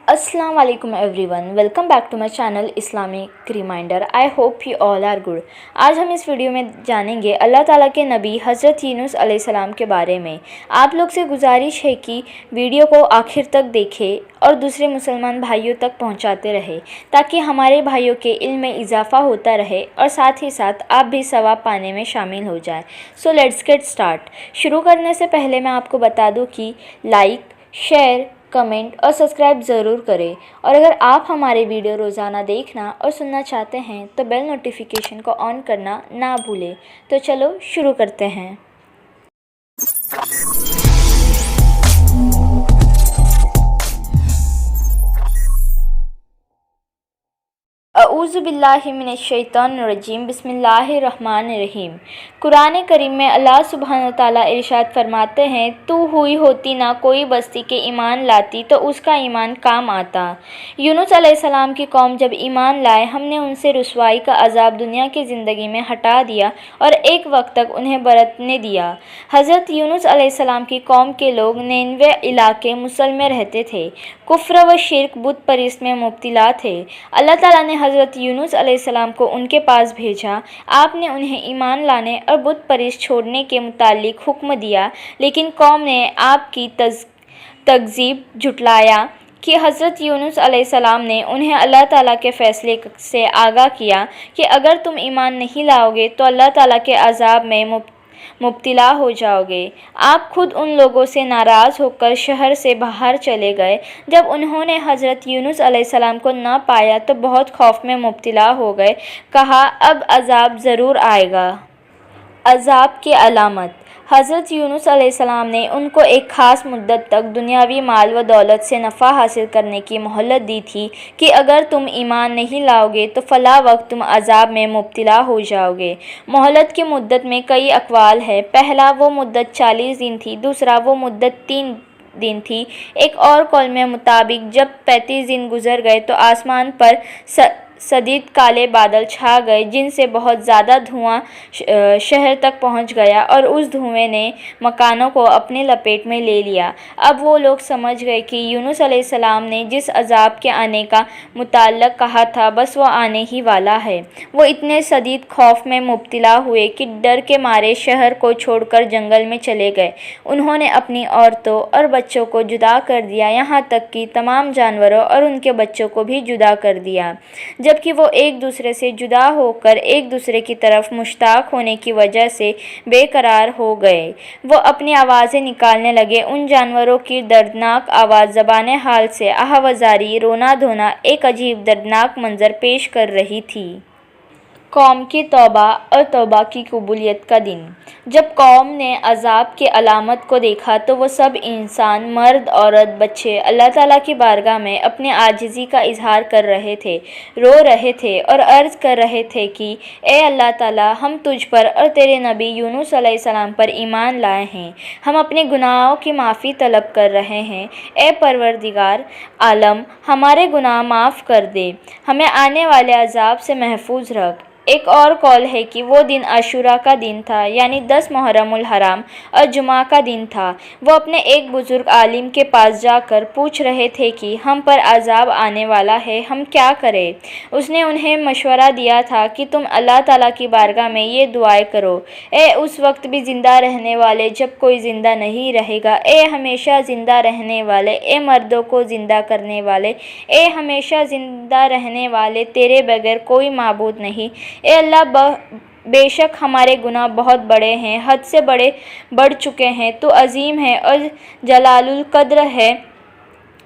Assalamu alaikum everyone, welcome back to my channel Islamic Reminder. I hope you all are good. आज हम इस video में जानेंगे अल्लाह ताला के नबी हज़रत यूनुस अलैहिस्सलाम के बारे में। आप लोग से गुजारिश है कि वीडियो को आखिर तक देखें और दूसरे मुसलमान भाइयों तक पहुंचाते रहे ताकि हमारे भाइयों के इल्म में इजाफ़ा होता रहे और साथ ही साथ आप भी सवाब पाने में शामिल हो जाए। So let's get start. शुरू करने से पहले मैं आपको बता दूं कि लाइक, शेयर, कमेंट और सब्सक्राइब ज़रूर करें और अगर आप हमारे वीडियो रोज़ाना देखना और सुनना चाहते हैं तो बेल नोटिफिकेशन को ऑन करना ना भूलें। तो चलो शुरू करते हैं। अऊज़ु बिल्लाहि मिनश्शैतानिर्रजीम बिस्मिल्लाहिर्रहमानिर्रहीम। कुरान करीम में अल्लाह सुब्हान व तआला इरशाद फरमाते हैं, तू हुई होती ना कोई बस्ती के ईमान लाती तो उसका ईमान काम आता। यूनुस अलैहिस्सलाम की कौम जब ईमान लाए, हमने उनसे रुसवाई का अजाब दुनिया की ज़िंदगी में हटा दिया और एक वक्त तक उन्हें बरतने दिया। हज़रत यूनुस अलैहिस्सलाम की कौम के लोग निनवे इलाके मुसल में रहते थे, कुफ्र व शिर्क बुत परस्त में मुब्तला थे। अल्लाह ताला ने हज़रत यूनुस अलैहिस्सलाम को उनके पास भेजा। आपने उन्हें ईमान लाने और बुत परस्त छोड़ने के मुतालिक हुक्म दिया, लेकिन कौम ने आपकी तकज़ीब झुटलाया कि हज़रत यूनुस अलैहिस्सलाम ने उन्हें अल्लाह ताला के फ़ैसले से आगाह किया कि अगर तुम ईमान नहीं लाओगे तो अल्लाह ताला के अज़ाब में मुब्तला हो जाओगे। आप खुद उन लोगों से नाराज़ होकर शहर से बाहर चले गए। जब उन्होंने हज़रत यूनुस अलैहिस्सलाम को न पाया तो बहुत खौफ में मुब्तला हो गए। कहा, अब अज़ाब ज़रूर आएगा। अज़ाब की अलामत। हज़रत यूनुस अलैहिस्सलाम ने उनको एक ख़ास मुद्दत तक दुनियावी माल व दौलत से नफ़ा हासिल करने की मोहलत दी थी कि अगर तुम ईमान नहीं लाओगे तो फ़ला वक्त तुम अज़ाब में मुब्तला हो जाओगे। मोहलत की मुद्दत में कई अक़वाल है। पहला, वो मुद्दत 40 दिन थी। दूसरा, वो मुद्दत 3 दिन थी। एक और कौल में मुताबिक जब 35 दिन गुजर गए तो आसमान पर शदीद काले बादल छा गए, जिनसे बहुत ज़्यादा धुआं शहर तक पहुंच गया और उस धुएं ने मकानों को अपने लपेट में ले लिया। अब वो लोग समझ गए कि यूनुस अलैहिस्सलाम ने जिस अज़ाब के आने का मुताल्लक कहा था, बस वो आने ही वाला है। वो इतने शदीद खौफ में मुब्तला हुए कि डर के मारे शहर को छोड़कर जंगल में चले गए। उन्होंने अपनी औरतों और बच्चों को जुदा कर दिया, यहाँ तक कि तमाम जानवरों और उनके बच्चों को भी जुदा कर दिया। जबकि वो एक दूसरे से जुदा होकर एक दूसरे की तरफ मुश्ताक होने की वजह से बेकरार हो गए। वो अपनी आवाज़ें निकालने लगे। उन जानवरों की दर्दनाक आवाज़ ज़बान हाल से आवाज़ारी, रोना धोना एक अजीब दर्दनाक मंजर पेश कर रही थी। कौम की तौबा और तौबा की कबूलियत का दिन। जब कौम ने अज़ाब के अलामत को देखा तो वो सब इंसान, मर्द, औरत, बच्चे अल्लाह ताला की बारगाह में अपने आजिज़ी का इजहार कर रहे थे, रो रहे थे और अर्ज़ कर रहे थे कि ए अल्लाह ताला, हम तुझ पर और तेरे नबी यूनुस अलैहिस्सलाम पर ईमान लाए हैं। हम अपने गुनाहों की माफ़ी तलब कर रहे हैं। ए परवरदिगार आलम, हमारे गुनाह माफ़ कर दे, हमें आने वाले अज़ाब से महफूज रख। एक और कौल है कि वो दिन आशूरा का दिन था, यानी 10 मुहर्रमुल हराम और जुमा का दिन था। वो अपने एक बुज़ुर्ग आलिम के पास जाकर पूछ रहे थे कि हम पर अज़ाब आने वाला है, हम क्या करें। उसने उन्हें मशवरा दिया था कि तुम अल्लाह ताला की बारगाह में ये दुआएं करो, ए उस वक्त भी ज़िंदा रहने वाले जब कोई ज़िंदा नहीं रहेगा, ए हमेशा ज़िंदा रहने वाले, ए मर्दों को ज़िंदा करने वाले, ए हमेशा ज़िंदा रहने वाले, तेरे बगैर कोई माबूद नहीं। ए अल्लाह, बेशक हमारे गुनाह बहुत बड़े हैं, हद से बढ़ चुके हैं। तू अजीम है और जलालुल कद्र है।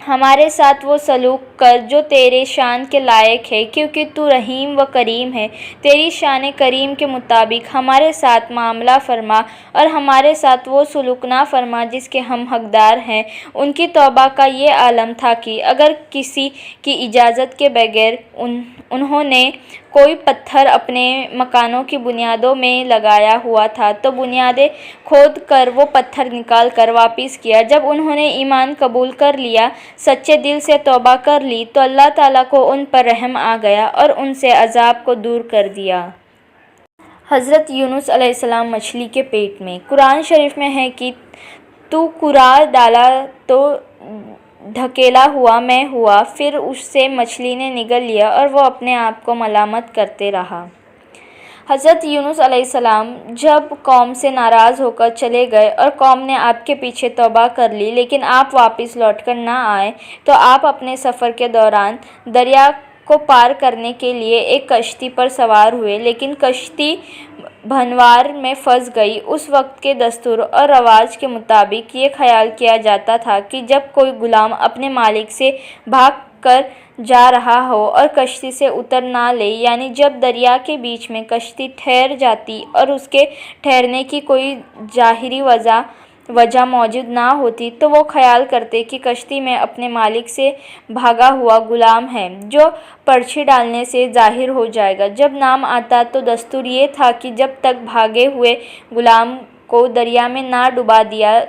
हमारे साथ वो सलूक कर जो तेरे शान के लायक है, क्योंकि तू रहीम व करीम है। तेरी शान करीम के मुताबिक हमारे साथ मामला फरमा और हमारे साथ वो सलूक ना फरमा जिसके हम हकदार हैं। उनकी तौबा का ये आलम था कि अगर किसी की इजाज़त के बगैर उन्होंने कोई पत्थर अपने मकानों की बुनियादों में लगाया हुआ था तो बुनियादें खोद कर वो पत्थर निकाल कर वापस किया। जब उन्होंने ईमान कबूल कर लिया, सच्चे दिल से तौबा कर ली, तो अल्लाह ताला को उन पर रहम आ गया और उनसे अजाब को दूर कर दिया। हज़रत यूनुस अलैहिस्सलाम मछली के पेट में। कुरान शरीफ में है कि तू कुरा डाला तो دھکیلا ہوا میں ہوا، پھر اسے مچھلی نے نگل لیا اور وہ اپنے آپ کو ملامت کرتے رہا۔ حضرت یونس علیہ السلام جب قوم سے ناراض ہو کر چلے گئے اور قوم نے آپ کے پیچھے توبہ کر لی لیکن آپ واپس لوٹ کر نہ آئے تو آپ اپنے سفر کے دوران دریا کو پار کرنے کے لیے ایک کشتی پر سوار ہوئے، لیکن کشتی بھنوار میں پھنس گئی۔ اس وقت کے دستور اور رواج کے مطابق یہ خیال کیا جاتا تھا کہ جب کوئی غلام اپنے مالک سے بھاگ کر جا رہا ہو اور کشتی سے اتر نہ لے، یعنی جب دریا کے بیچ میں کشتی ٹھہر جاتی اور اس کے ٹھہرنے کی کوئی ظاہری وجہ موجود نہ ہوتی، تو وہ خیال کرتے کہ کشتی میں اپنے مالک سے بھاگا ہوا غلام ہے، جو پرچھی ڈالنے سے ظاہر ہو جائے گا۔ جب نام آتا تو دستور یہ تھا کہ جب تک بھاگے ہوئے غلام کو دریا میں نہ ڈبا دیا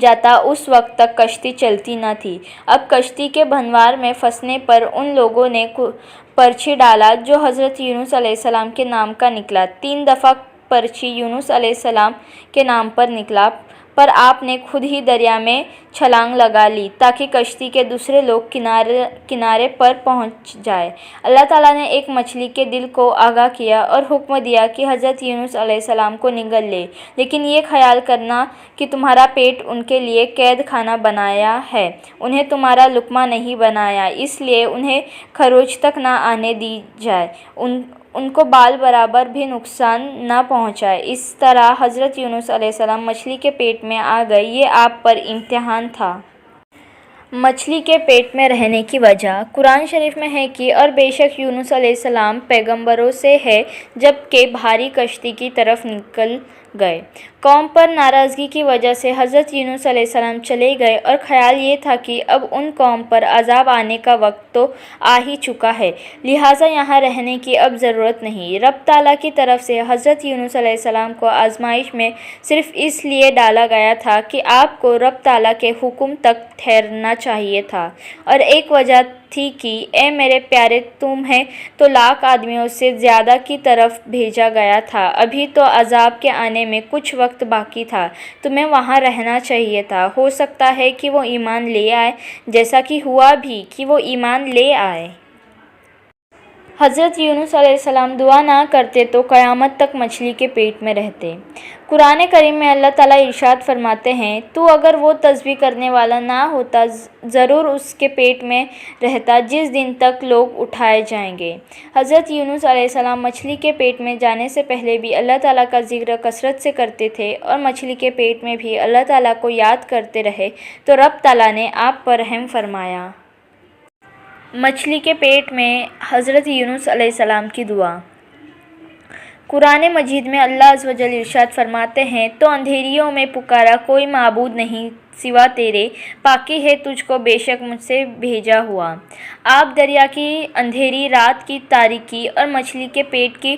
جاتا اس وقت تک کشتی چلتی نہ تھی۔ اب کشتی کے بھنوار میں پھنسنے پر ان لوگوں نے پرچھی ڈالا جو حضرت یونس علیہ السلام کے نام کا نکلا۔ 3 دفعہ پرچھی یونس علیہ السلام کے نام پر نکلا، پر آپ نے خود ہی دریا میں چھلانگ لگا لی تاکہ کشتی کے دوسرے لوگ کنارے پر پہنچ جائیں۔ اللہ تعالیٰ نے ایک مچھلی کے دل کو آگاہ کیا اور حکم دیا کہ حضرت یونس علیہ السلام کو نگل لے، لیکن یہ خیال کرنا کہ تمہارا پیٹ ان کے لیے قید خانہ بنایا ہے، انہیں تمہارا لقمہ نہیں بنایا، اس لیے انہیں خروش تک نہ آنے دی جائے، ان کو بال برابر بھی نقصان نہ پہنچائے۔ اس طرح حضرت یونس علیہ السلام مچھلی کے پیٹ میں آ گئے۔ یہ آپ پر امتحان تھا۔ مچھلی کے پیٹ میں رہنے کی وجہ قرآن شریف میں ہے کہ اور بے شک یونس علیہ السلام پیغمبروں سے ہے جبکہ بھاری کشتی کی طرف نکل گئے۔ قوم پر ناراضگی کی وجہ سے حضرت یونس علیہ السلام چلے گئے اور خیال یہ تھا کہ اب ان قوم پر عذاب آنے کا وقت تو آ ہی چکا ہے، لہٰذا یہاں رہنے کی اب ضرورت نہیں۔ رب تعالیٰ کی طرف سے حضرت یونس علیہ السلام کو آزمائش میں صرف اس لیے ڈالا گیا تھا کہ آپ کو رب تعالیٰ کے حکم تک ٹھہرنا چاہیے تھا، اور ایک وجہ تھی کہ اے میرے پیارے تمہیں تو لاکھ آدمیوں سے زیادہ کی طرف بھیجا گیا تھا، ابھی تو عذاب کے آنے میں کچھ وقت باقی تھا، تمہیں وہاں رہنا چاہیے تھا، ہو سکتا ہے کہ وہ ایمان لے آئے، جیسا کہ ہوا بھی کہ وہ ایمان لے آئے۔ حضرت یونس علیہ السلام دعا نہ کرتے تو قیامت تک مچھلی کے پیٹ میں رہتے۔ قرآن کریم میں اللہ تعالیٰ ارشاد فرماتے ہیں، تو اگر وہ تسبیح کرنے والا نہ ہوتا ضرور اس کے پیٹ میں رہتا جس دن تک لوگ اٹھائے جائیں گے۔ حضرت یونس علیہ السلام مچھلی کے پیٹ میں جانے سے پہلے بھی اللہ تعالیٰ کا ذکر کثرت سے کرتے تھے اور مچھلی کے پیٹ میں بھی اللہ تعالیٰ کو یاد کرتے رہے تو رب تعالیٰ نے آپ پر رحم فرمایا۔ مچھلی کے پیٹ میں حضرت یونس علیہ السلام کی دعا۔ قرآن مجید میں اللہ عز و جل ارشاد فرماتے ہیں، تو اندھیریوں میں پکارا کوئی معبود نہیں سوا تیرے، پاکی ہے تجھ کو بے شک مجھ سے بھیجا ہوا۔ آپ دریا کی اندھیری رات کی تاریکی اور مچھلی کے پیٹ کی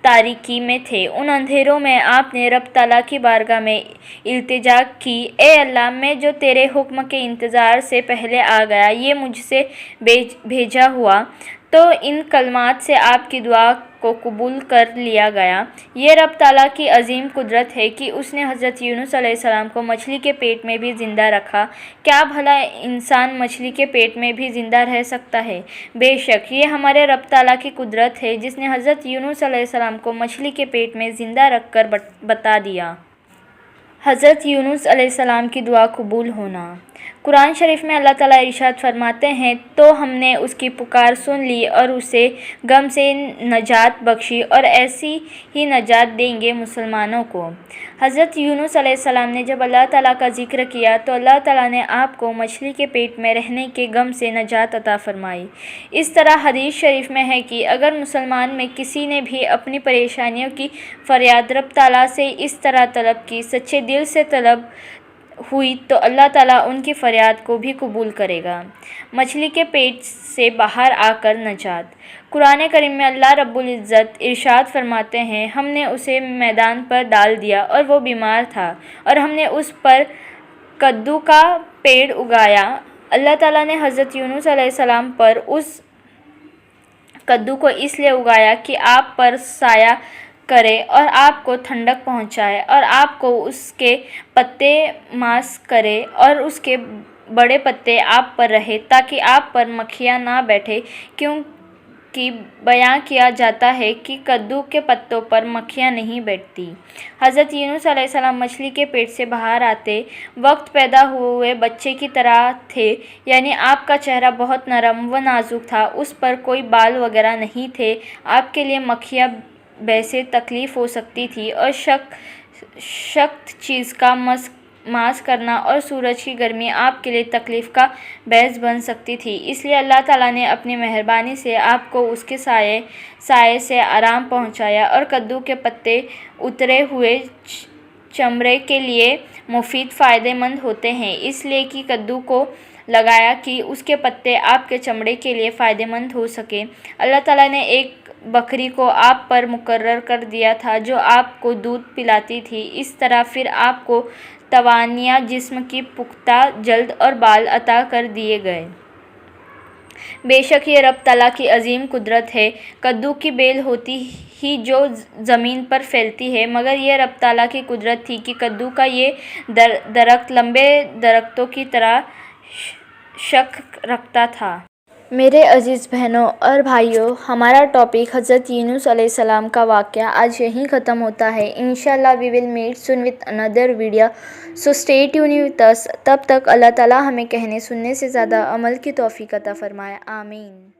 تاریکی میں تھے۔ ان اندھیروں میں آپ نے رب تعالیٰ کی بارگاہ میں التجا کی، اے اللہ، میں جو تیرے حکم کے انتظار سے پہلے آ گیا، یہ مجھ سے بھیجا ہوا، تو ان کلمات سے آپ کی دعا کو قبول کر لیا گیا۔ یہ رب تعالیٰ کی عظیم قدرت ہے کہ اس نے حضرت یونس علیہ السلام کو مچھلی کے پیٹ میں بھی زندہ رکھا۔ کیا بھلا انسان مچھلی کے پیٹ میں بھی زندہ رہ سکتا ہے؟ بے شک یہ ہمارے رب تعالیٰ کی قدرت ہے جس نے حضرت یونس علیہ السلام کو مچھلی کے پیٹ میں زندہ رکھ کر بتا دیا۔ حضرت یونس علیہ السلام کی دعا قبول ہونا۔ قرآن شریف میں اللہ تعالیٰ ارشاد فرماتے ہیں، تو ہم نے اس کی پکار سن لی اور اسے غم سے نجات بخشی، اور ایسی ہی نجات دیں گے مسلمانوں کو۔ حضرت یونس علیہ السلام نے جب اللہ تعالیٰ کا ذکر کیا تو اللہ تعالیٰ نے آپ کو مچھلی کے پیٹ میں رہنے کے غم سے نجات عطا فرمائی۔ اس طرح حدیث شریف میں ہے کہ اگر مسلمان میں کسی نے بھی اپنی پریشانیوں کی فریاد رب تعالیٰ سے اس طرح طلب کی، سچے دل سے طلب ہوئی، تو اللہ تعالیٰ ان کی فریاد کو بھی قبول کرے گا۔ مچھلی کے پیٹ سے باہر آ کر نجات۔ قرآن کریم میں اللہ رب العزت ارشاد فرماتے ہیں، ہم نے اسے میدان پر ڈال دیا اور وہ بیمار تھا، اور ہم نے اس پر کدو کا پیڑ اگایا۔ اللہ تعالیٰ نے حضرت یونس علیہ السلام پر اس کدو کو اس لیے اگایا کہ آپ پر سایہ کرے اور آپ کو ٹھنڈک پہنچائے، اور آپ کو اس کے پتے ماس کرے اور اس کے बड़े पत्ते आप पर रहे ताकि आप पर मक्खियाँ ना बैठे, क्योंकि बयां किया जाता है कि कद्दू के पत्तों पर मक्खियाँ नहीं बैठती। हज़रत यूनुस अलैहिस्सलाम मछली के पेट से बाहर आते वक्त पैदा हुए बच्चे की तरह थे, यानी आपका चेहरा बहुत नरम व नाजुक था, उस पर कोई बाल वगैरह नहीं थे। आपके लिए मक्खियाँ वैसे तकलीफ़ हो सकती थी और सख्त चीज़ का मास करना और सूरज की गर्मी आपके लिए तकलीफ़ का बायस बन सकती थी। इसलिए अल्लाह ताला ने अपनी मेहरबानी से आपको उसके साए से आराम पहुंचाया। और कद्दू के पत्ते उतरे हुए चमड़े के लिए मुफीद फ़ायदेमंद होते हैं, इसलिए कि कद्दू को लगाया कि उसके पत्ते आपके चमड़े के लिए फ़ायदेमंद हो सके। अल्लाह ताला ने एक बकरी को आप पर मुकर्रर कर दिया था जो आपको दूध पिलाती थी। इस तरह फिर आपको तवानिया, जिस्म की पुख्ता जल्द और बाल अता कर दिए गए। बेशक ये रब तआला की अजीम कुदरत है। कद्दू की बेल होती ही जो ज़मीन पर फैलती है, मगर यह रब तआला की कुदरत थी कि कद्दू का ये दरख्त लंबे दरख्तों की तरह शख रखता था। मेरे अज़ीज़ बहनों और भाइयों, हमारा टॉपिक हज़रत यूनुस अलैहिस्सलाम का वाक़या आज यहीं ख़त्म होता है। इंशाअल्लाह we will meet soon with another video, so stay tune with us. तब तक अल्लाह ताला हमें कहने सुनने से ज़्यादा अमल की तौफ़ीक़ अता फ़रमाए। आमीन।